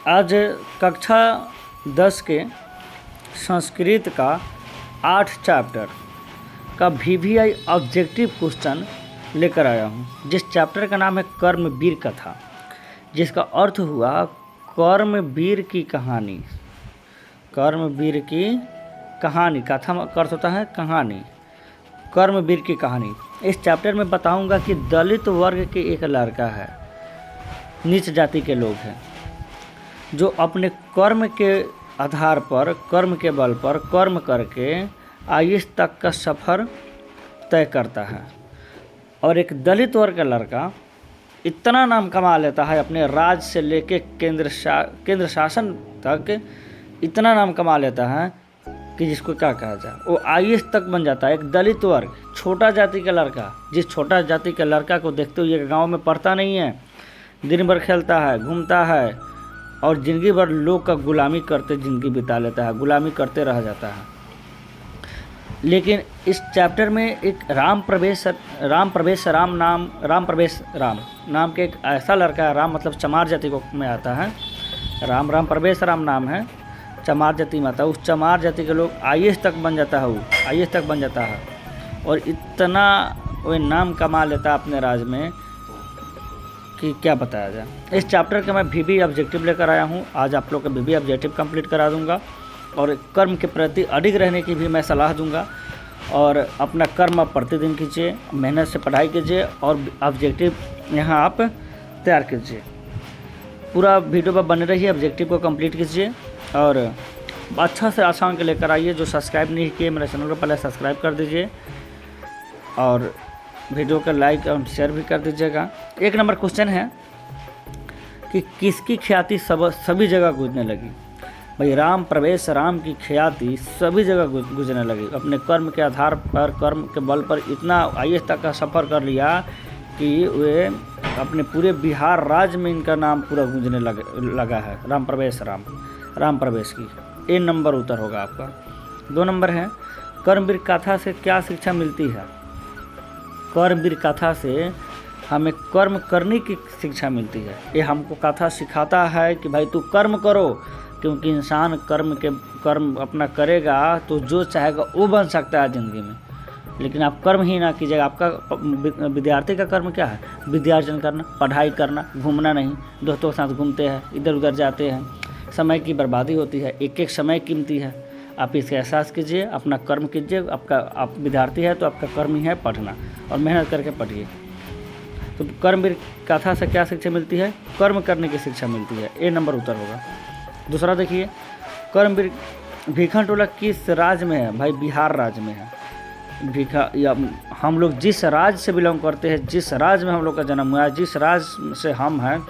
आज कक्षा 10 के संस्कृत का 8 चैप्टर का VVI ऑब्जेक्टिव क्वेश्चन लेकर आया हूँ, जिस चैप्टर का नाम है कर्मवीर कथा, जिसका अर्थ हुआ कर्मवीर की कहानी। कर्मवीर की कहानी, कथा का अर्थ होता है कहानी, कर्मवीर की कहानी। इस चैप्टर में बताऊंगा कि दलित वर्ग के एक लड़का है, नीच जाति के लोग हैं, जो अपने कर्म के आधार पर, कर्म के बल पर कर्म करके आईएएस तक का सफ़र तय करता है। और एक दलित वर्ग का लड़का इतना नाम कमा लेता है अपने राज्य से लेके केंद्र शासन तक, इतना नाम कमा लेता है कि जिसको क्या कहा जाए, वो आईएएस तक बन जाता है। एक दलित वर्ग, छोटा जाति का लड़का, जिस छोटा जाति के लड़का को देखते हुए गांव में पढ़ता नहीं है, दिन भर खेलता है, घूमता है और ज़िंदगी भर लोग का गुलामी करते ज़िंदगी बिता लेता है, गुलामी करते रह जाता है। लेकिन इस चैप्टर में एक राम प्रवेश राम नाम के एक ऐसा लड़का है, राम मतलब चमार जाति को में आता है, राम प्रवेश राम नाम है, चमार जाति में आता है। उस चमार जाति के लोग आईएएस तक बन जाता है, वो आईएएस तक बन जाता है और इतना वो नाम कमा लेता है अपने राज्य में कि क्या बताया जाए। इस चैप्टर का मैं VV ऑब्जेक्टिव लेकर आया हूँ। आज आप लोग का VV ऑब्जेक्टिव कंप्लीट करा दूंगा और कर्म के प्रति अडिग रहने की भी मैं सलाह दूंगा। और अपना कर्म आप प्रतिदिन कीजिए, मेहनत से पढ़ाई कीजिए और ऑब्जेक्टिव यहाँ आप तैयार कीजिए। पूरा वीडियो पर बने रहिए, ऑब्जेक्टिव को कंप्लीट कीजिए और अच्छा से आसान के लेकर आइए। जो सब्सक्राइब नहीं किए मेरे चैनल को पहले सब्सक्राइब कर दीजिए और वीडियो को लाइक और शेयर भी कर दीजिएगा। एक नंबर क्वेश्चन है कि किसकी ख्याति सभी जगह गूंजने लगी। भाई राम प्रवेश राम की ख्याति सभी जगह गूंजने लगी। अपने कर्म के आधार पर, कर्म के बल पर इतना आईएएस तक का सफ़र कर लिया कि वे अपने पूरे बिहार राज्य में इनका नाम पूरा गूंजने लगा है। राम प्रवेश की। ए नंबर उत्तर होगा आपका। 2 नंबर है कर्मवीर कथा से क्या शिक्षा मिलती है। कर्मवीर कथा से हमें कर्म करने की शिक्षा मिलती है। ये हमको कथा सिखाता है कि भाई तू कर्म करो, क्योंकि इंसान कर्म अपना करेगा तो जो चाहेगा वो बन सकता है ज़िंदगी में। लेकिन आप कर्म ही ना कीजिएगा। आपका विद्यार्थी का कर्म क्या है? विद्यार्जन करना, पढ़ाई करना, घूमना नहीं। दोस्तों के साथ घूमते हैं, इधर उधर जाते हैं, समय की बर्बादी होती है। एक एक समय कीमती है। आप इसका एहसास कीजिए, अपना कर्म कीजिए। आप विद्यार्थी है तो आपका कर्म ही है पढ़ना और मेहनत करके पढ़िए। तो कर्मवीर कथा से क्या शिक्षा मिलती है? कर्म करने की शिक्षा मिलती है। ए नंबर उत्तर होगा। दूसरा देखिए, कर्मवीर भीखन टोला किस राज्य में है? भाई बिहार राज्य में है। हम लोग जिस राज्य से बिलोंग करते हैं, जिस राज्य में हम लोग का जन्म हुआ है, जिस राज्य से हम हैं,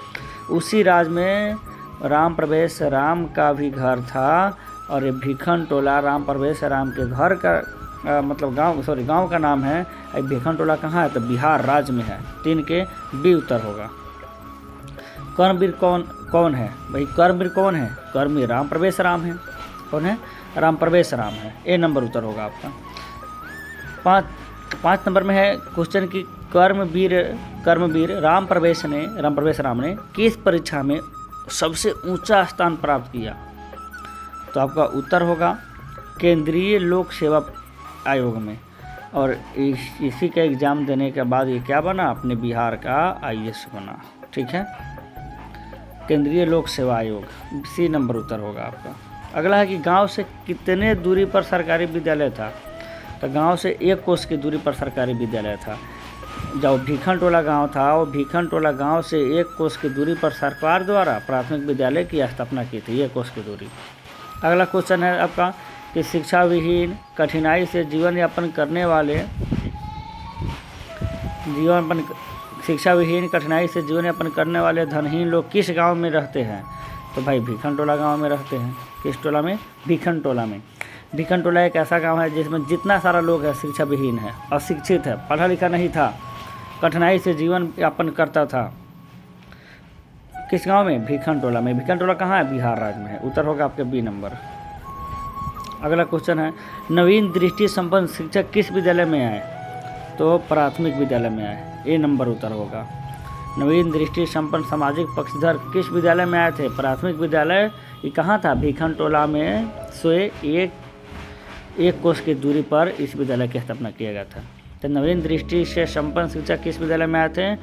उसी राज्य में राम प्रवेश राम का भी घर था। और ये भीखन टोला राम प्रवेश राम के घर का मतलब गांव का नाम है। भीखन टोला कहाँ है? तो बिहार राज्य में है। 3 के बी उत्तर होगा। कर्मवीर कौन है? भाई कर्मवीर कौन है? कर्मवीर राम प्रवेश राम है। कौन है? राम प्रवेश राम है। ए नंबर उत्तर होगा आपका। 5 नंबर में है क्वेश्चन की कर्मवीर राम प्रवेश राम ने किस परीक्षा में सबसे ऊंचा स्थान प्राप्त किया? तो आपका उत्तर होगा केंद्रीय लोक सेवा आयोग में। और इसी का एग्ज़ाम देने के बाद ये क्या बना? अपने बिहार का आईएएस बना। ठीक है, केंद्रीय लोक सेवा आयोग। सी नंबर उत्तर होगा आपका। अगला है कि गांव से कितने दूरी पर सरकारी विद्यालय था? तो गांव से 1 कोस की दूरी पर सरकारी विद्यालय था। जो भीखन टोला गाँव था, वो भीखन टोला गाँव से 1 कोस की दूरी पर सरकार द्वारा प्राथमिक विद्यालय की स्थापना की थी। 1 कोस की दूरी। अगला क्वेश्चन है आपका कि शिक्षा विहीन कठिनाई से जीवन यापन करने वाले धनहीन लोग किस गांव में रहते हैं? तो भाई भीखन टोला गाँव में रहते हैं। किस टोला में? भीखन टोला में। भीखन टोला एक ऐसा गांव है जिसमें जितना सारा लोग है शिक्षा विहीन है, अशिक्षित है, पढ़ा लिखा नहीं था, कठिनाई से जीवन यापन करता था। किस गांव में? भीखन टोला में। भीखन टोला कहाँ है? बिहार राज्य में है। उत्तर होगा आपके बी नंबर। अगला क्वेश्चन है नवीन दृष्टि संपन्न शिक्षक किस विद्यालय में आए? तो प्राथमिक विद्यालय में आए। ए नंबर उत्तर होगा। नवीन दृष्टि संपन्न सामाजिक पक्षधर किस विद्यालय में आए थे? प्राथमिक विद्यालय ये कहाँ था? भीखन टोला में सोए एक कोस की दूरी पर इस विद्यालय की स्थापना किया गया था। तो नवीन दृष्टि से संपन्न शिक्षक किस विद्यालय में आए थे?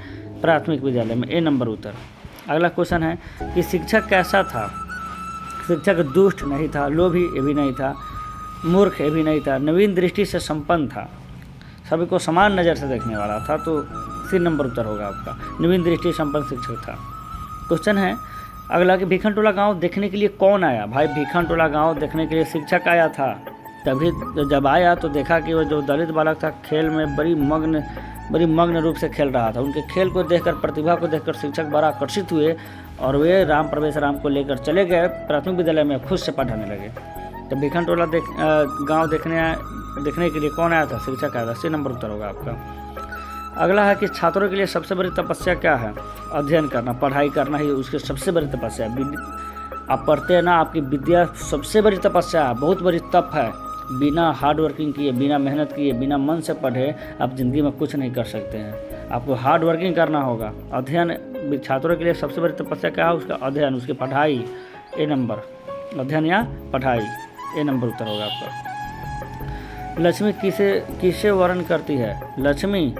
प्राथमिक विद्यालय में। ए नंबर उत्तर। अगला क्वेश्चन है कि शिक्षक कैसा था? शिक्षक दुष्ट नहीं था, लोभी ये भी नहीं था, मूर्ख ये भी नहीं था, नवीन दृष्टि से संपन्न था, सभी को समान नज़र से देखने वाला था। तो सी नंबर उत्तर होगा आपका, नवीन दृष्टि संपन्न शिक्षक था। क्वेश्चन है अगला कि भीखन टोला गाँव देखने के लिए कौन आया? भाई भीखन टोला गाँव देखने के लिए शिक्षक आया था। तभी जब आया तो देखा कि वो जो दलित बालक था खेल में बड़ी मग्न रूप से खेल रहा था। उनके खेल को देखकर, प्रतिभा को देखकर शिक्षक बड़ा आकर्षित हुए और वे राम प्रवेश राम को लेकर चले गए प्राथमिक विद्यालय में, खुद से पढ़ाने लगे। तो भीखन टोला गाँव देखने के लिए कौन आया था? शिक्षक आया था। सी नंबर उत्तर होगा आपका। अगला है कि छात्रों के लिए सबसे बड़ी तपस्या क्या है? अध्ययन करना, पढ़ाई करना ही उसकी सबसे बड़ी तपस्या है। आप पढ़ते हैं ना, आपकी विद्या सबसे बड़ी तपस्या है, बहुत बड़ी तप है। बिना हार्ड वर्किंग किए, बिना मेहनत किए, बिना मन से पढ़े आप ज़िंदगी में कुछ नहीं कर सकते हैं। आपको हार्ड वर्किंग करना होगा। अध्ययन छात्रों के लिए सबसे बड़ी तपस्या क्या है? उसका अध्ययन, उसकी पढ़ाई। ए नंबर, अध्ययन या पढ़ाई। ए नंबर उत्तर होगा आपका। लक्ष्मी किसे वर्ण करती है? लक्ष्मी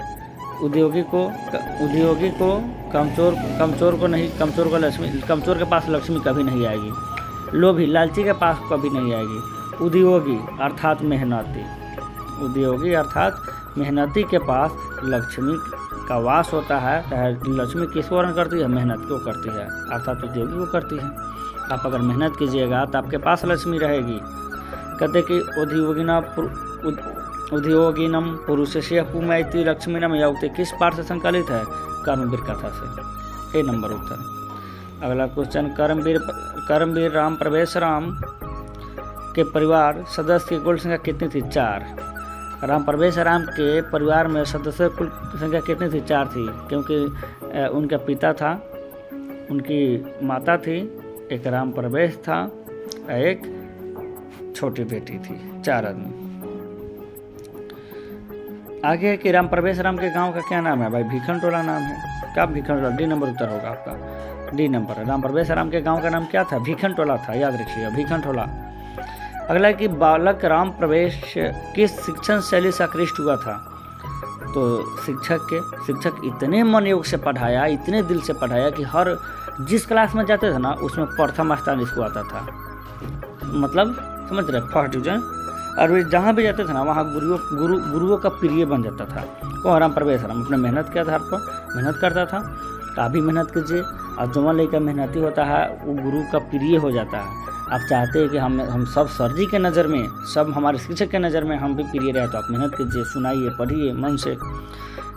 उद्योगी को कमचोर को नहीं, कमचोर के पास लक्ष्मी कभी नहीं आएगी। लोभी लालची के पास कभी नहीं आएगी। उद्योगी अर्थात मेहनती के पास लक्ष्मी का वास होता है। लक्ष्मी किसको वर्ण करती है? मेहनत को करती है, अर्थात उद्योगी को करती है। आप अगर मेहनत कीजिएगा तो आपके पास लक्ष्मी रहेगी। कहते कि उद्योगिनम पुरुषस्य पुमैति लक्ष्मीनम यौक्ति किस पाठ से संकलित है? कर्मवीर कथा से। ए नंबर उत्तर। अगला क्वेश्चन, कर्मवीर राम प्रवेश राम के परिवार सदस्य की कुल संख्या कितनी थी? 4। राम प्रवेश राम के परिवार में सदस्य कुल संख्या कितनी थी? 4 थी, क्योंकि उनका पिता था, उनकी माता थी, एक राम प्रवेश था, एक छोटी बेटी थी। 4 आदमी। आगे है कि राम प्रवेश राम के गांव का क्या नाम है? भाई भीखन टोला नाम है। क्या भीखन टोला? डी नंबर उत्तर होगा आपका। D number. राम प्रवेश राम के गांव का नाम क्या था? भीखन टोला था, याद रखिएगा, भीखन टोला। अगला कि बालक राम प्रवेश किस शिक्षण शैली से आकृष्ट हुआ था? तो शिक्षक इतने मन योग से पढ़ाया, इतने दिल से पढ़ाया कि हर जिस क्लास में जाते थे ना उसमें प्रथम स्थान इसको आता था। मतलब समझ रहे, फर्स्ट डिवीजन। और वे जहाँ भी जाते थे ना वहाँ गुरुओं का प्रिय बन जाता था। कौन? राम प्रवेश राम। अपने मेहनत के आधार पर मेहनत करता था। आप भी मेहनत कीजिए, और जो लड़का मेहनती होता है वो गुरु का प्रिय हो जाता है। आप चाहते हैं कि हम सब सर जी के नज़र में, सब हमारे शिक्षक के नज़र में हम भी प्रिय रहे, तो आप मेहनत कीजिए, सुनाइए, पढ़िए मन से।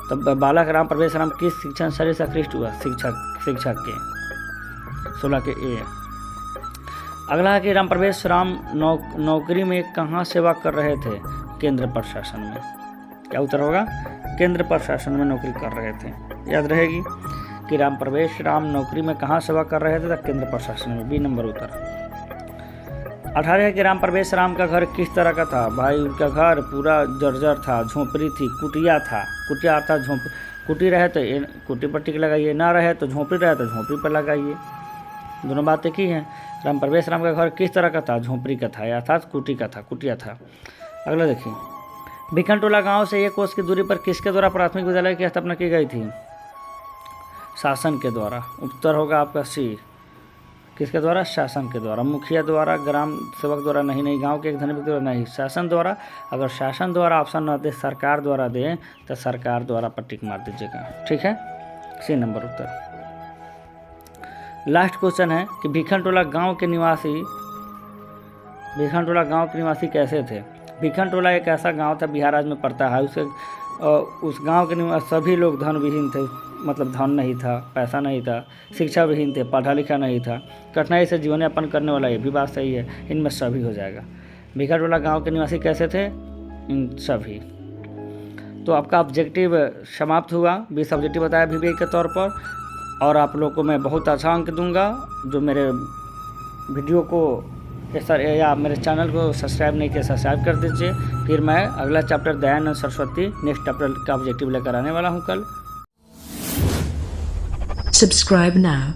तब बालक राम प्रवेश राम किस शिक्षण शैली से आकृष्ट हुआ? शिक्षक के। 16 के ए। अगला है कि राम प्रवेश राम नौकरी में कहाँ सेवा कर रहे थे? केंद्र प्रशासन में। क्या उत्तर होगा? केंद्र प्रशासन में नौकरी कर रहे थे। याद रहेगी कि राम प्रवेश राम नौकरी में कहाँ सेवा कर रहे थे? तो केंद्र प्रशासन में। बी नंबर उत्तर। 18 है कि राम प्रवेश राम का घर किस तरह का था? भाई उनका घर पूरा जर्जर था, झोपड़ी थी, कुटिया था। कुटिया अर्थात कुटी रहे तो कुटी पर टिक लगाइए, ना रहे तो झोपड़ी रहे तो झोपड़ी पर लगाइए। दोनों बातें की हैं। राम प्रवेश राम का घर किस तरह का था? झोपड़ी का था, अर्थात कुटी का था, कुटिया था। अगला देखिए, भीखन टोला गाँव से 1 कोस की दूरी पर किसके द्वारा प्राथमिक विद्यालय की स्थापना की गई थी? शासन के द्वारा। उत्तर होगा आपका सी। किसके द्वारा? शासन के द्वारा। मुखिया द्वारा, ग्राम सेवक द्वारा नहीं, गांव के एक धनी व्यक्ति द्वारा नहीं, शासन द्वारा। अगर शासन द्वारा ऑप्शन न दे, सरकार द्वारा दे, तो सरकार द्वारा पर टिक मार दीजिएगा। ठीक है, सी नंबर उत्तर। लास्ट क्वेश्चन है कि भीखन टोला गाँव के निवासी कैसे थे? भीखन टोला एक ऐसा गाँव था, बिहार राज्य में पड़ता है। उस गाँव के निवासी सभी लोग धन विहीन थे, मतलब धन नहीं था, पैसा नहीं था, शिक्षा विहीन थे, पढ़ा लिखा नहीं था, कठिनाई से जीवन यापन करने वाला, ये भी बात सही है, इनमें सभी हो जाएगा। भीखन टोला गाँव के निवासी कैसे थे? इन सभी। तो आपका ऑब्जेक्टिव समाप्त हुआ। 20 ऑब्जेक्टिव बताया VBA के तौर पर, और आप लोगों को मैं बहुत अच्छा अंक दूंगा। जो मेरे वीडियो को या मेरे चैनल को सब्सक्राइब नहीं किया, सब्सक्राइब कर दीजिए। फिर मैं अगला chapter Dayanand Saraswati next chapter का ऑब्जेक्टिव लेकर आने वाला हूँ कल। Subscribe now.